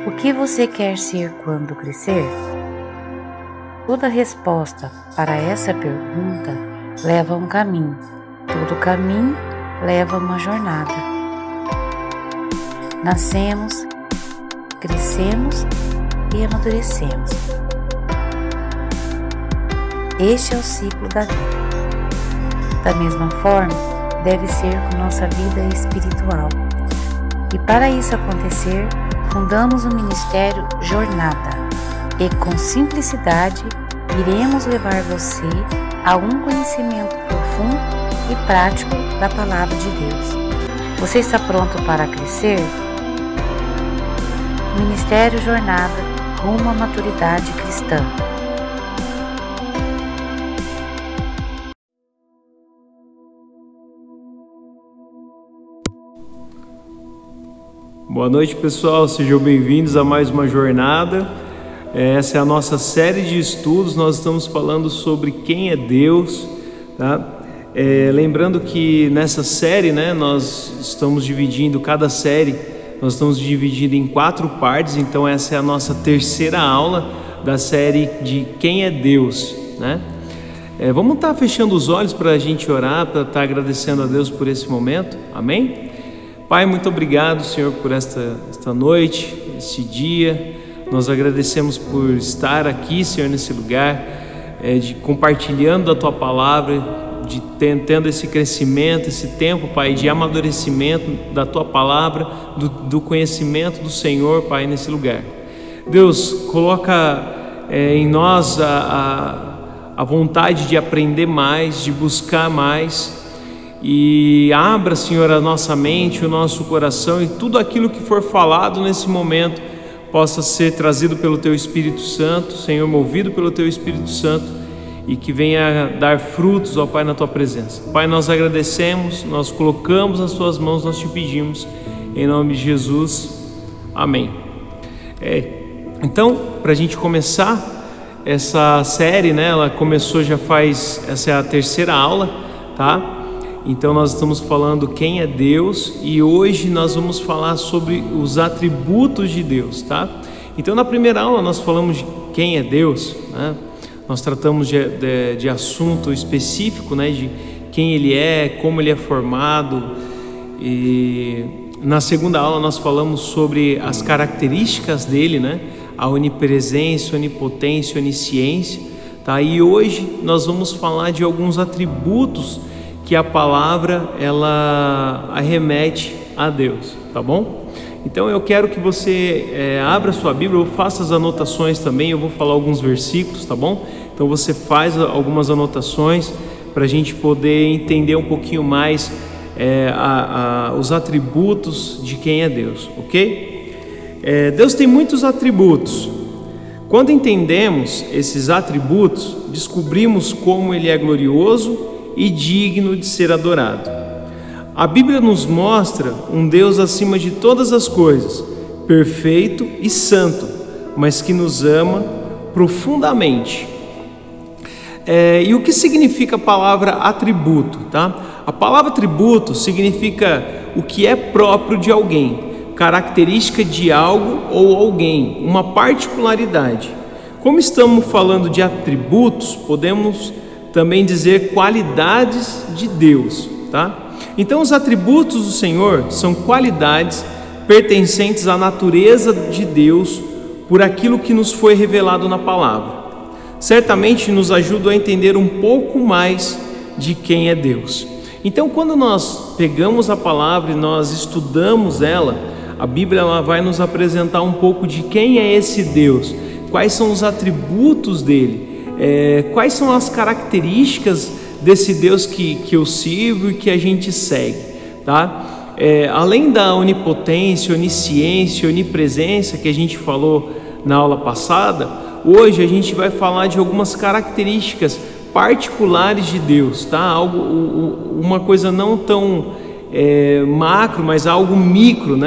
O que você quer ser quando crescer? Toda resposta para essa pergunta leva a um caminho. Todo caminho leva a uma jornada. Nascemos, crescemos e amadurecemos. Este é o ciclo da vida. Da mesma forma, deve ser com nossa vida espiritual. E para isso acontecer, fundamos o Ministério Jornada. E com simplicidade, iremos levar você a um conhecimento profundo e prático da Palavra de Deus. Você está pronto para crescer? Ministério Jornada rumo à maturidade cristã. Boa noite, pessoal, sejam bem-vindos a mais uma jornada. Essa é a nossa série de estudos. Nós estamos falando sobre quem é Deus, tá? Lembrando que nessa série, nós estamos dividindo cada série, nós estamos dividindo em 4 partes. Então essa é a nossa terceira aula da série de quem é Deus, né? Vamos estar fechando os olhos para a gente orar, para estar agradecendo a Deus por esse momento, amém? Pai, muito obrigado, Senhor, por esta noite, esse dia. Nós agradecemos por estar aqui, Senhor, nesse lugar, compartilhando a Tua Palavra, tendo esse crescimento, esse tempo, Pai, de amadurecimento da Tua Palavra, do conhecimento do Senhor, Pai, nesse lugar. Deus, coloca em nós a vontade de aprender mais, de buscar mais, e abra, Senhor, a nossa mente, o nosso coração, e tudo aquilo que for falado nesse momento possa ser trazido pelo Teu Espírito Santo, Senhor, movido pelo Teu Espírito Santo, e que venha dar frutos, ó Pai, na Tua presença. Pai, nós agradecemos, nós colocamos nas Tuas mãos, nós Te pedimos, em nome de Jesus, amém. Então, para a gente começar essa série, ela começou essa é a terceira aula, tá? Então nós estamos falando quem é Deus, e hoje nós vamos falar sobre os atributos de Deus, tá? Então na primeira aula nós falamos de quem é Deus, né? Nós tratamos de assunto específico, de quem Ele é, como Ele é formado, e na segunda aula nós falamos sobre as características dele, a onipresença, onipotência, onisciência, tá? E hoje nós vamos falar de alguns atributos que a palavra ela arremete a Deus, tá bom? Então eu quero que você abra sua Bíblia, ou faça as anotações também. Eu vou falar alguns versículos, tá bom? Então você faz algumas anotações para a gente poder entender um pouquinho mais os atributos de quem é Deus, ok? Deus tem muitos atributos. Quando entendemos esses atributos, descobrimos como Ele é glorioso e digno de ser adorado. A Bíblia nos mostra um Deus acima de todas as coisas, perfeito e santo, mas que nos ama profundamente. E o que significa a palavra atributo, tá? A palavra atributo significa o que é próprio de alguém, característica de algo ou alguém, uma particularidade. Como estamos falando de atributos, podemos também dizer qualidades de Deus, tá? Então os atributos do Senhor são qualidades pertencentes à natureza de Deus por aquilo que nos foi revelado na palavra. Certamente nos ajuda a entender um pouco mais de quem é Deus. Então quando nós pegamos a palavra e nós estudamos ela, a Bíblia ela vai nos apresentar um pouco de quem é esse Deus, quais são os atributos dele, quais são as características desse Deus que eu sirvo e que a gente segue, tá? Além da onipotência, onisciência, onipresença que a gente falou na aula passada, hoje a gente vai falar de algumas características particulares de Deus, tá? Uma coisa não tão macro, mas algo micro,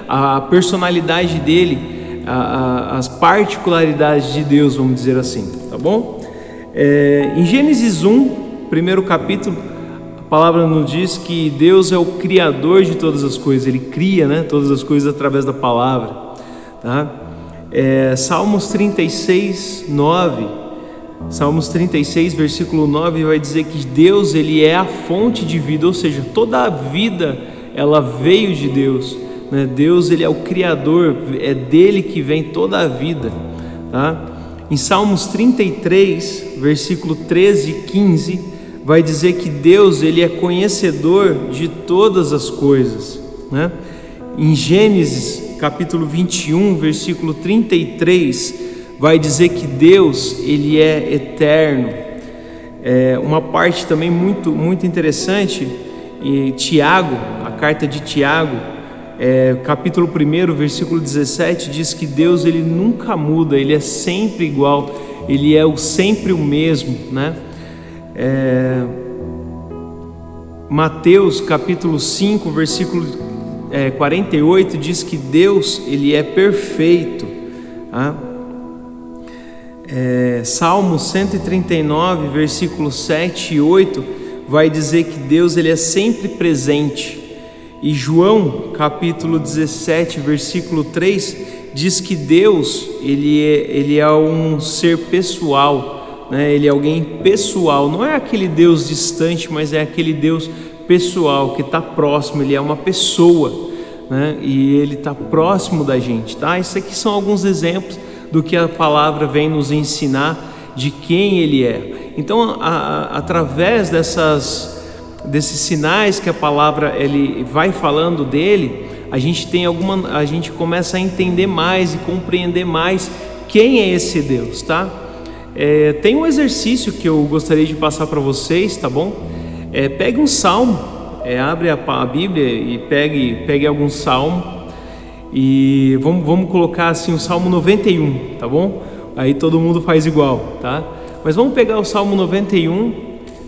A personalidade dele, as particularidades de Deus, vamos dizer assim, tá bom? Em Gênesis 1, primeiro capítulo, a palavra nos diz que Deus é o criador de todas as coisas. Ele cria, todas as coisas através da palavra, tá? Salmos 36, 9. Salmos 36, versículo 9 vai dizer que Deus, Ele é a fonte de vida, ou seja, toda a vida ela veio de Deus, né? Deus, Ele é o Criador, é dele que vem toda a vida, tá? Em Salmos 33, versículo 13 e 15, vai dizer que Deus, Ele é conhecedor de todas as coisas, né? Em Gênesis, capítulo 21, versículo 33, vai dizer que Deus, Ele é eterno. Uma parte também muito interessante, em Tiago, a carta de Tiago, capítulo 1, versículo 17, diz que Deus, Ele nunca muda, Ele é sempre igual, Ele é sempre o mesmo, né? Mateus, capítulo 5, versículo 48, diz que Deus, Ele é perfeito, tá? Salmo 139, versículos 7 e 8, vai dizer que Deus, Ele é sempre presente. E João, capítulo 17, versículo 3, diz que Deus, Ele é um ser pessoal, né? Ele é alguém pessoal, não é aquele Deus distante, mas é aquele Deus pessoal, que está próximo, Ele é uma pessoa, né? E Ele está próximo da gente, tá? Isso aqui são alguns exemplos do que a palavra vem nos ensinar de quem Ele é. Então, através desses sinais que a palavra Ele vai falando dele, a gente começa a entender mais e compreender mais quem é esse Deus, tá? Tem um exercício que eu gostaria de passar para vocês, tá bom? Pegue um salmo, abre a Bíblia e pegue algum salmo. E vamos colocar assim o Salmo 91, tá bom? Aí todo mundo faz igual, tá? Mas vamos pegar o Salmo 91,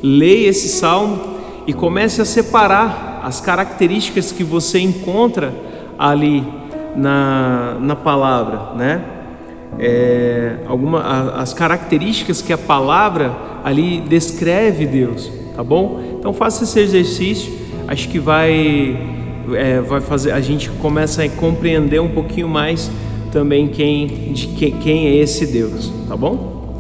leia esse salmo e comece a separar as características que você encontra ali na palavra, né? As características que a palavra ali descreve Deus, tá bom? Então faça esse exercício, acho que vai fazer a gente começa a compreender um pouquinho mais também quem é esse Deus, tá bom?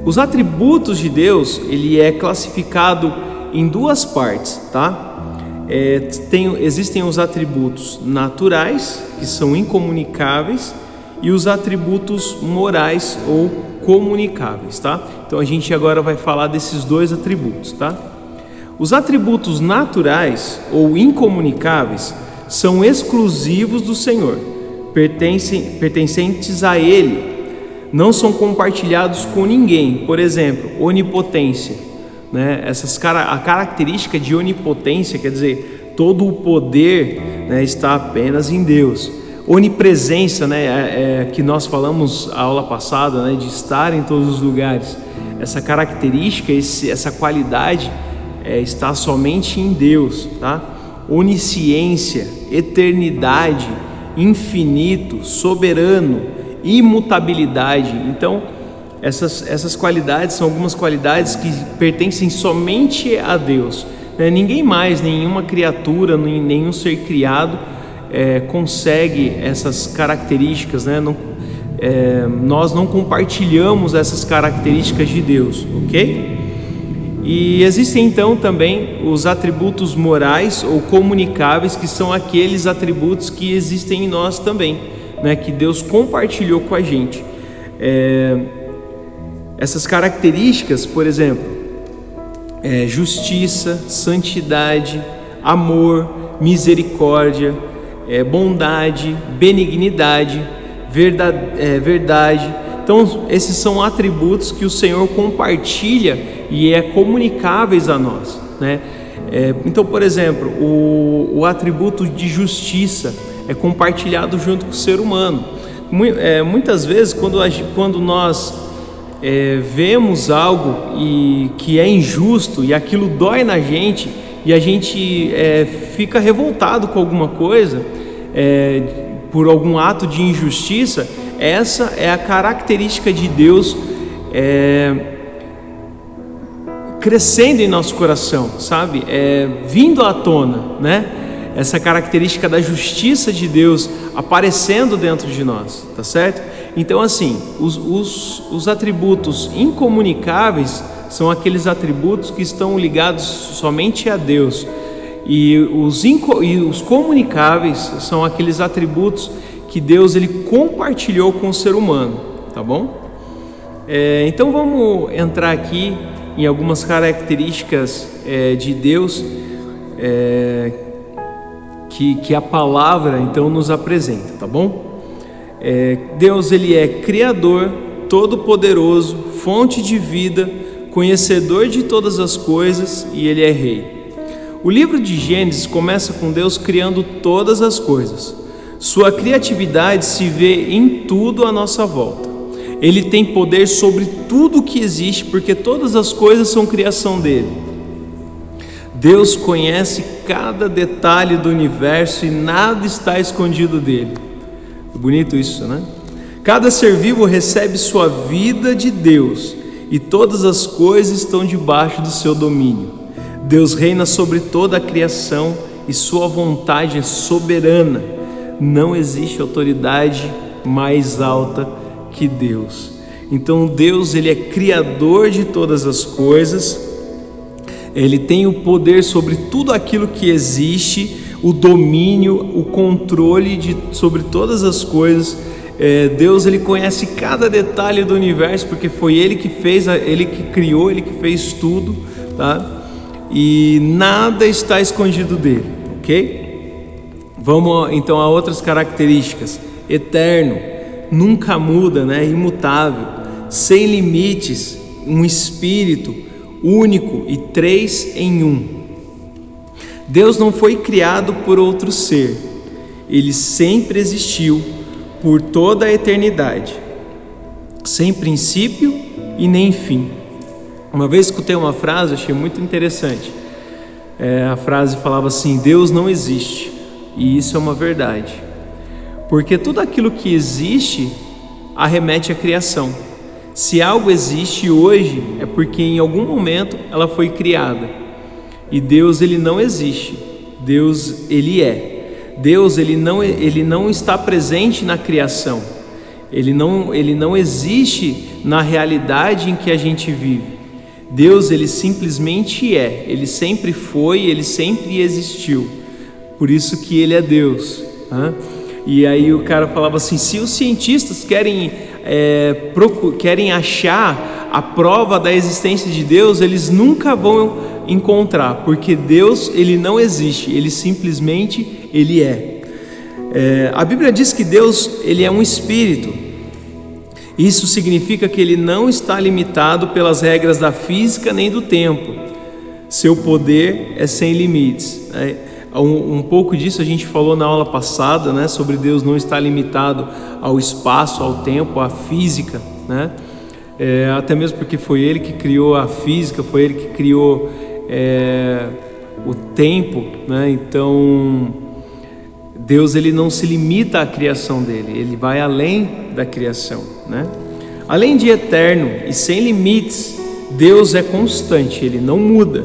Os atributos de Deus, ele é classificado em duas partes, tá? Existem os atributos naturais, que são incomunicáveis, e os atributos morais ou comunicáveis, tá? Então a gente agora vai falar desses dois atributos, tá? Os atributos naturais ou incomunicáveis são exclusivos do Senhor, pertencentes a Ele, não são compartilhados com ninguém. Por exemplo, onipotência, né? A característica de onipotência quer dizer todo o poder, né, está apenas em Deus. Onipresença, né, que nós falamos a aula passada, né, de estar em todos os lugares. Essa característica, essa qualidade está somente em Deus, tá? Onisciência, eternidade, infinito, soberano, imutabilidade. Então, essas qualidades são algumas qualidades que pertencem somente a Deus, né? Ninguém mais, nenhuma criatura, nenhum ser criado consegue essas características, né? Nós não compartilhamos essas características de Deus, ok? E existem então também os atributos morais ou comunicáveis, que são aqueles atributos que existem em nós também, né, que Deus compartilhou com a gente. Essas características, por exemplo, justiça, santidade, amor, misericórdia, bondade, benignidade, verdade. Então, esses são atributos que o Senhor compartilha e comunicáveis a nós, né? Então, por exemplo, o atributo de justiça é compartilhado junto com o ser humano. Muitas vezes, quando nós vemos algo que é injusto e aquilo dói na gente e a gente fica revoltado com alguma coisa, por algum ato de injustiça, essa é a característica de Deus crescendo em nosso coração, sabe? Vindo à tona, né? essa característica da justiça de Deus aparecendo dentro de nós, tá certo? Então assim, os atributos incomunicáveis são aqueles atributos que estão ligados somente a Deus, e os comunicáveis são aqueles atributos que Deus ele compartilhou com o ser humano, tá bom? Então vamos entrar aqui em algumas características de Deus que a palavra então nos apresenta, tá bom? Deus ele é Criador, Todo-Poderoso, fonte de vida, conhecedor de todas as coisas, e ele é Rei. O livro de Gênesis começa com Deus criando todas as coisas. Sua criatividade se vê em tudo à nossa volta. Ele tem poder sobre tudo que existe, porque todas as coisas são criação dele. Deus conhece cada detalhe do universo e nada está escondido dele. É bonito isso, né? Cada ser vivo recebe sua vida de Deus e todas as coisas estão debaixo do seu domínio. Deus reina sobre toda a criação e sua vontade é soberana. Não existe autoridade mais alta que Deus. Então Deus ele é Criador de todas as coisas. Ele tem o poder sobre tudo aquilo que existe, o domínio, o controle sobre todas as coisas. Deus ele conhece cada detalhe do universo, porque foi Ele que fez, Ele que criou, Ele que fez tudo, tá? E nada está escondido dele, ok? Vamos então a outras características. Eterno, nunca muda, né? Imutável, sem limites, um espírito único e 3 em 1. Deus não foi criado por outro ser, ele sempre existiu por toda a eternidade, sem princípio e nem fim. Uma vez escutei uma frase, achei muito interessante. A frase falava assim: Deus não existe, e isso é uma verdade, porque tudo aquilo que existe arremete à criação. Se algo existe hoje, é porque em algum momento ela foi criada. E Deus ele não existe. Deus ele é. Deus ele não está presente na criação. Ele não existe na realidade em que a gente vive. Deus ele simplesmente é. Ele sempre foi, ele sempre existiu. Por isso que ele é Deus. E aí o cara falava assim: se os cientistas querem achar a prova da existência de Deus, eles nunca vão encontrar, porque Deus ele não existe, ele simplesmente ele é. A Bíblia diz que Deus ele é um espírito. Isso significa que ele não está limitado pelas regras da física nem do tempo. Seu poder é sem limites. Um pouco disso a gente falou na aula passada, né, sobre Deus não estar limitado ao espaço, ao tempo, à física, né? Até mesmo porque foi Ele que criou a física, foi Ele que criou o tempo, né? Então Deus ele não se limita à criação dele, Ele vai além da criação, né? Além de eterno e sem limites, Deus é constante, Ele não muda.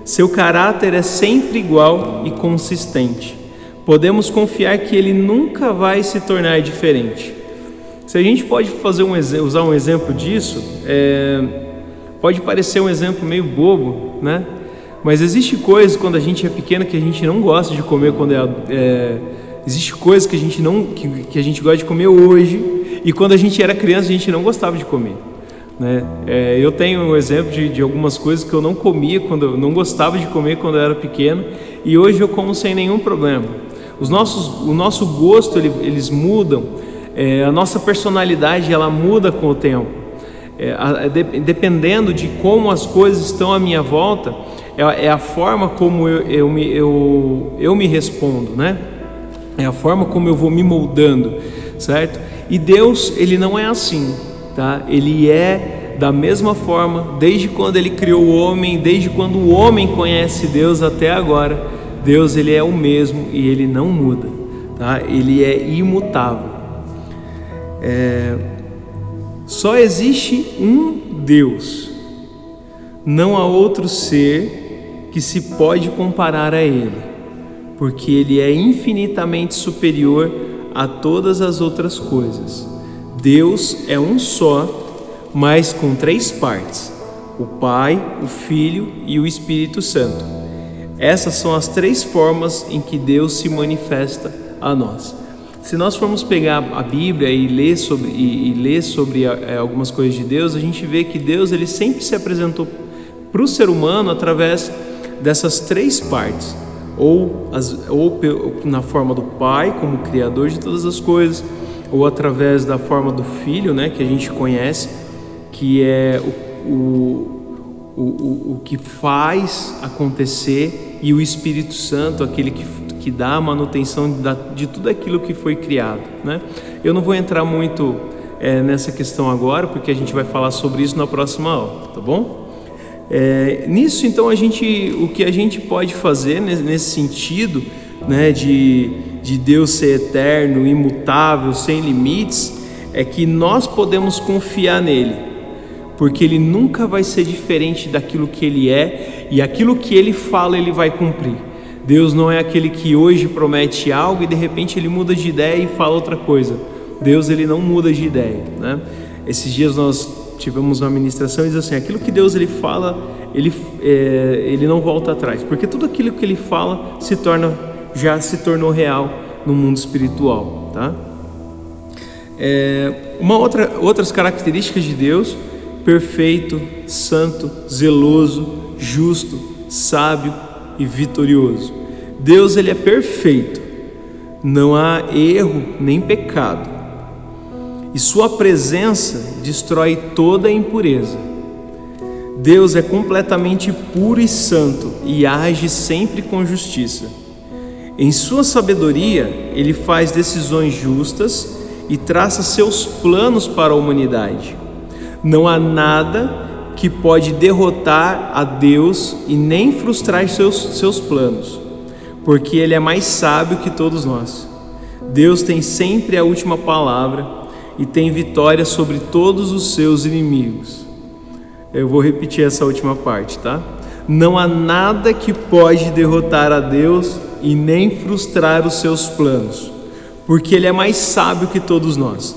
Seu caráter é sempre igual e consistente. Podemos confiar que Ele nunca vai se tornar diferente. Se a gente pode usar um exemplo disso, pode parecer um exemplo meio bobo, né? Mas existe coisas quando a gente é pequeno que a gente não gosta de comer quando existe coisas que a gente gosta de comer hoje, e quando a gente era criança a gente não gostava de comer, né? Eu tenho um exemplo de algumas coisas que eu não comia quando eu não gostava de comer quando eu era pequeno, e hoje eu como sem nenhum problema. O nosso gosto eles mudam, a nossa personalidade ela muda com o tempo, dependendo de como as coisas estão à minha volta, é a forma como eu me respondo, né? É a forma como eu vou me moldando, certo? E Deus ele não é assim, tá? Ele é da mesma forma desde quando Ele criou o homem, desde quando o homem conhece Deus até agora. Deus ele é o mesmo e Ele não muda, tá? Ele é imutável. Só existe um Deus, não há outro ser que se pode comparar a Ele, porque Ele é infinitamente superior a todas as outras coisas. Deus é um só, mas com 3 partes: o Pai, o Filho e o Espírito Santo. Essas são as 3 formas em que Deus se manifesta a nós. Se nós formos pegar a Bíblia e ler sobre algumas coisas de Deus, a gente vê que Deus ele sempre se apresentou para o ser humano através dessas 3 partes, ou na forma do Pai, como Criador de todas as coisas, ou através da forma do Filho, né, que a gente conhece, que é o que faz acontecer, e o Espírito Santo, aquele que dá a manutenção de tudo aquilo que foi criado, né? Eu não vou entrar muito nessa questão agora, porque a gente vai falar sobre isso na próxima aula, tá bom? Nisso, então, o que a gente pode fazer nesse sentido, né, de Deus ser eterno, imutável, sem limites, é que nós podemos confiar nele, porque ele nunca vai ser diferente daquilo que ele é, e aquilo que ele fala ele vai cumprir. Deus não é aquele que hoje promete algo e de repente ele muda de ideia e fala outra coisa. Deus ele não muda de ideia, né? Esses dias nós tivemos uma ministração e diz assim: aquilo que Deus ele fala, ele não volta atrás, porque tudo aquilo que ele fala já se tornou real no mundo espiritual, tá? Outras características de Deus: perfeito, santo, zeloso, justo, sábio e vitorioso. Deus ele é perfeito, não há erro nem pecado, e sua presença destrói toda a impureza. Deus é completamente puro e santo e age sempre com justiça. Em sua sabedoria, ele faz decisões justas e traça seus planos para a humanidade. Não há nada que pode derrotar a Deus e nem frustrar seus planos, porque Ele é mais sábio que todos nós. Deus tem sempre a última palavra e tem vitória sobre todos os seus inimigos. Eu vou repetir essa última parte, tá? Não há nada que pode derrotar a Deus e nem frustrar os seus planos, porque Ele é mais sábio que todos nós.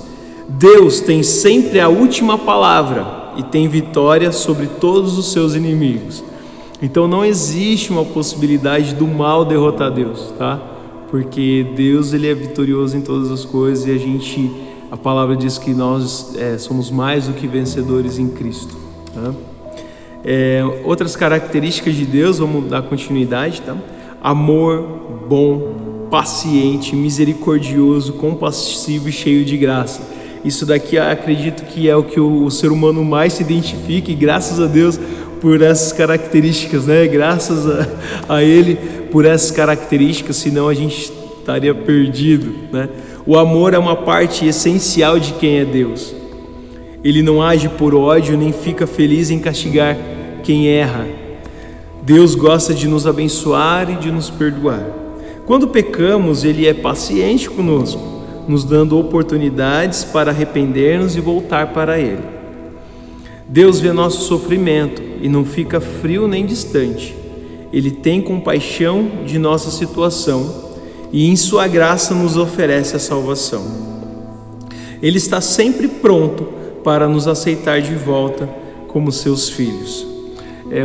Deus tem sempre a última palavra e tem vitória sobre todos os seus inimigos. Então não existe uma possibilidade do mal derrotar Deus, tá? Porque Deus ele é vitorioso em todas as coisas, e a palavra diz que nós somos mais do que vencedores em Cristo, tá? Outras características de Deus, vamos dar continuidade, tá? Amor, bom, paciente, misericordioso, compassivo e cheio de graça. Isso daqui acredito que é o que o ser humano mais se identifica, e graças a Deus por essas características, né? Graças a Ele por essas características, senão a gente estaria perdido, né? O amor é uma parte essencial de quem é Deus. Ele não age por ódio, nem fica feliz em castigar quem erra. Deus gosta de nos abençoar e de nos perdoar. Quando pecamos, Ele é paciente conosco, nos dando oportunidades para arrepender-nos e voltar para Ele. Deus vê nosso sofrimento e não fica frio nem distante. Ele tem compaixão de nossa situação e em sua graça nos oferece a salvação. Ele está sempre pronto para nos aceitar de volta como seus filhos.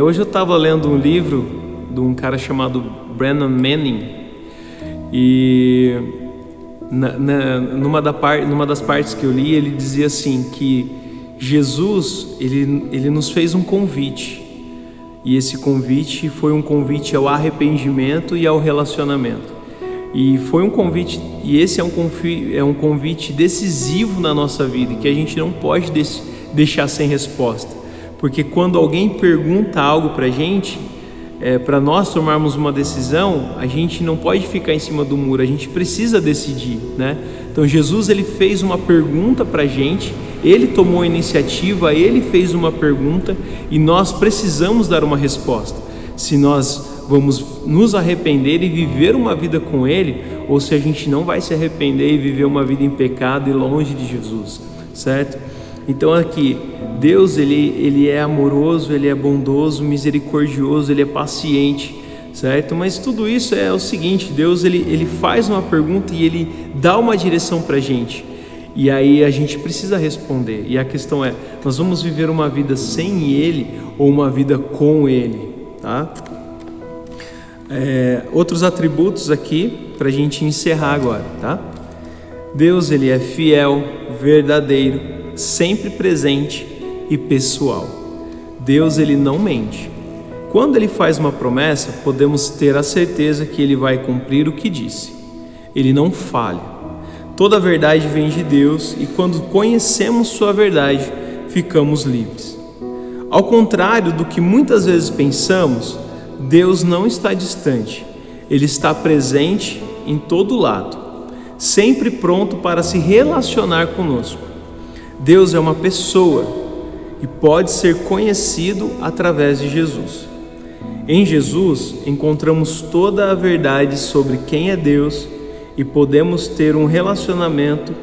Hoje eu estava lendo um livro de um cara chamado Brennan Manning, e numa das partes que eu li, ele dizia assim, que Jesus ele nos fez um convite, e esse convite foi um convite ao arrependimento e ao relacionamento, e foi um convite, e esse é um convite decisivo na nossa vida, que a gente não pode deixar sem resposta, porque quando alguém pergunta algo para a gente, para nós tomarmos uma decisão, a gente não pode ficar em cima do muro, a gente precisa decidir, né? Então Jesus ele fez uma pergunta para a gente, ele tomou a iniciativa, ele fez uma pergunta e nós precisamos dar uma resposta. Se nós vamos nos arrepender e viver uma vida com Ele, ou se a gente não vai se arrepender e viver uma vida em pecado e longe de Jesus, certo? Então aqui, Deus ele é amoroso, Ele é bondoso, misericordioso, Ele é paciente, certo? Mas tudo isso é o seguinte: Deus ele faz uma pergunta e ele dá uma direção para a gente, e aí a gente precisa responder. E a questão é: nós vamos viver uma vida sem Ele ou uma vida com Ele, tá? Outros atributos aqui para a gente encerrar agora, tá? Deus ele é fiel, verdadeiro, sempre presente e pessoal. Deus ele não mente. Quando ele faz uma promessa, podemos ter a certeza que ele vai cumprir o que disse. Ele não falha. Toda a verdade vem de Deus e quando conhecemos sua verdade, ficamos livres. Ao contrário do que muitas vezes pensamos, Deus não está distante. Ele está presente em todo lado, sempre pronto para se relacionar conosco. Deus é uma pessoa e pode ser conhecido através de Jesus. Em Jesus, encontramos toda a verdade sobre quem é Deus e podemos ter um relacionamento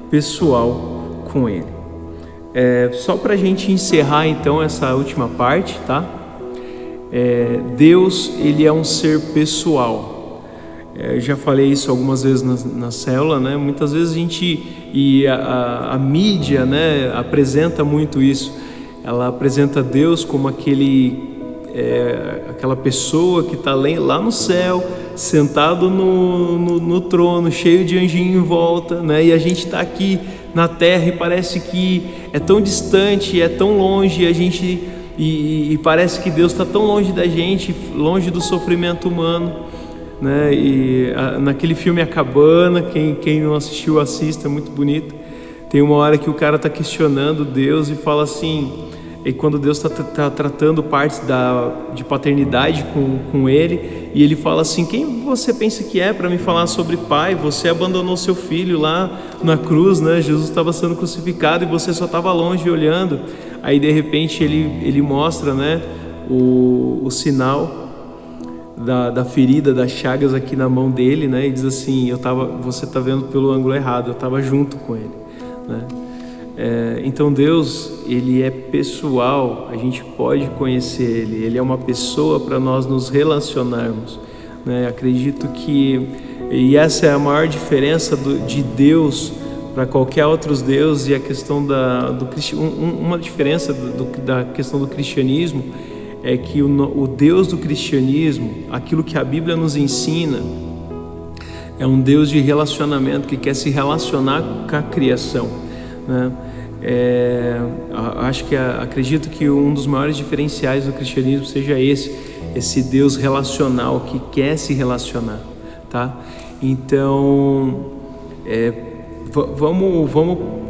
pessoal com Ele. Só para a gente encerrar então essa última parte, tá? Deus, Ele é um ser pessoal. Já falei isso algumas vezes na célula, né? Muitas vezes a mídia, né, apresenta muito isso. Ela apresenta Deus como aquela pessoa que está lá no céu, sentado no trono, cheio de anjinho em volta, né? E a gente está aqui na terra e parece que é tão distante, é tão longe, e parece que Deus está tão longe da gente, longe do sofrimento humano, né? Naquele filme A Cabana, quem não assistiu, assista, é muito bonito. Tem uma hora que o cara está questionando Deus e fala assim, e quando Deus está tratando partes de paternidade com ele, e ele fala assim: quem você pensa que é para me falar sobre pai? Você abandonou seu filho lá na cruz, né? Jesus estava sendo crucificado e você só estava longe olhando. Aí de repente ele mostra, né, o sinal da ferida, das chagas aqui na mão dele, né? E diz assim: você está vendo pelo ângulo errado, eu estava junto com ele, né? Então Deus, Ele é pessoal, a gente pode conhecer Ele é uma pessoa para nós nos relacionarmos, né? Acredito que, essa é a maior diferença de Deus para qualquer outro Deus, e a questão uma diferença da questão do cristianismo é que o Deus do cristianismo, aquilo que a Bíblia nos ensina, é um Deus de relacionamento, que quer se relacionar com a criação, né? Acredito que um dos maiores diferenciais do cristianismo seja esse Deus relacional que quer se relacionar, tá? Então,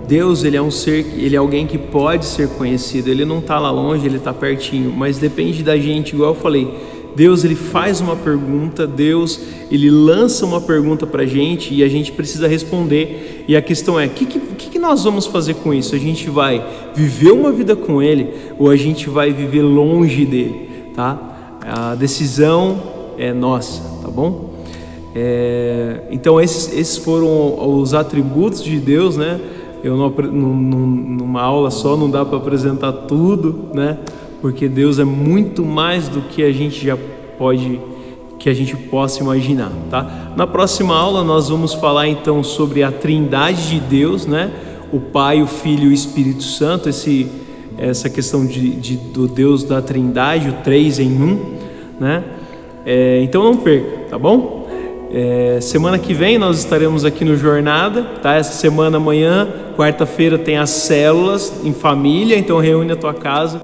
Deus, Ele é um ser, Ele é alguém que pode ser conhecido. Ele não está lá longe, Ele está pertinho, mas depende da gente, igual eu falei. Deus, Ele faz uma pergunta, Deus, Ele lança uma pergunta para a gente e a gente precisa responder. E a questão é: o que nós vamos fazer com isso? A gente vai viver uma vida com Ele ou a gente vai viver longe dEle, tá? A decisão é nossa, tá bom? Então esses foram os atributos de Deus, né? Numa aula só não dá para apresentar tudo, né? Porque Deus é muito mais do que a gente possa imaginar, tá? Na próxima aula nós vamos falar então sobre a Trindade de Deus, né? O Pai, o Filho e o Espírito Santo, essa questão do Deus da Trindade, o 3 em 1, né? Então não perca, tá bom? Semana que vem nós estaremos aqui no Jornada, tá? Essa semana, amanhã, quarta-feira, tem as células em família, então reúne a tua casa